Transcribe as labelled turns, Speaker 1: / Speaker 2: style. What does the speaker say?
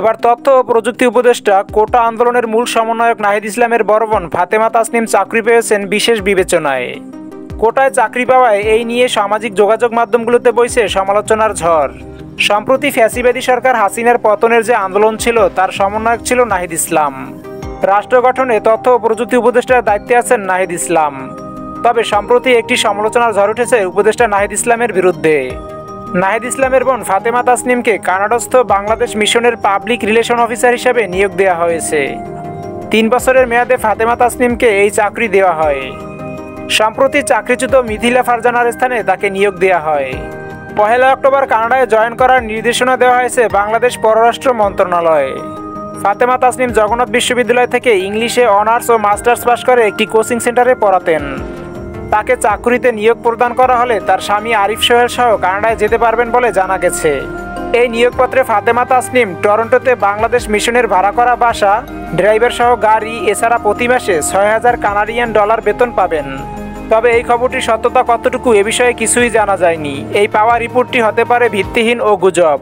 Speaker 1: এবার তথ্য ও প্রযুক্তি উপদেষ্টা কোটা আন্দোলনের মূল সমন্বয়ক নাহিদ ইসলামের বড় বোন ফাতেমা তাসনিম চাকরি পেয়েছেন বিশেষ বিবেচনায়। কোটায় চাকরি পাওয়ায় এই নিয়ে সামাজিক যোগাযোগ মাধ্যমগুলোতে বইছে সমালোচনার ঝড়। সম্প্রতি ফ্যাসিবাদী সরকার হাসিনার পতনের যে আন্দোলন ছিল তার সমন্বয়ক ছিল নাহিদ ইসলাম। রাষ্ট্র গঠনে তথ্য ও প্রযুক্তি উপদেষ্টার দায়িত্বে আছেন নাহিদ ইসলাম। তবে সম্প্রতি একটি সমালোচনার ঝড় উঠেছে উপদেষ্টা নাহিদ ইসলামের বিরুদ্ধে। নাহিদ ইসলামের বোন ফাতেমা তাসনিমকে কানাডাস্থ বাংলাদেশ মিশনের পাবলিক রিলেশন অফিসার হিসেবে নিয়োগ দেওয়া হয়েছে। 3 বছরের মেয়াদে ফাতেমা তাসনিমকে এই চাকরি দেওয়া হয়। সম্প্রতি চাকরিচ্যুত মিথিলা ফারজানার স্থানে তাকে নিয়োগ দেওয়া হয়। 1 অক্টোবর কানাডায় জয়েন করার নির্দেশনা দেওয়া হয়েছে বাংলাদেশ পররাষ্ট্র মন্ত্রণালয়ে। ফাতেমা তাসনিম জগন্নাথ বিশ্ববিদ্যালয় থেকে ইংলিশে অনার্স ও মাস্টার্স পাশ করে একটি কোচিং সেন্টারে পড়াতেন। তাকে চাকরিতে নিয়োগ প্রদান করা হলে তার স্বামী আরিফ সোহেল সহ কানাডায় যেতে পারবেন বলে জানা গেছে। এই নিয়োগপত্রে ফাতেমা তাসনিম টরন্টোতে বাংলাদেশ মিশনের ভাড়া করা বাসা, ড্রাইভার সহ গাড়ি, এছাড়া প্রতি মাসে $6000 কানাডিয়ান বেতন পাবেন। তবে এই খবরটির সত্যতা কতটুকু এ বিষয়ে কিছুই জানা যায়নি। এই পাওয়া রিপোর্টটি হতে পারে ভিত্তিহীন ও গুজব।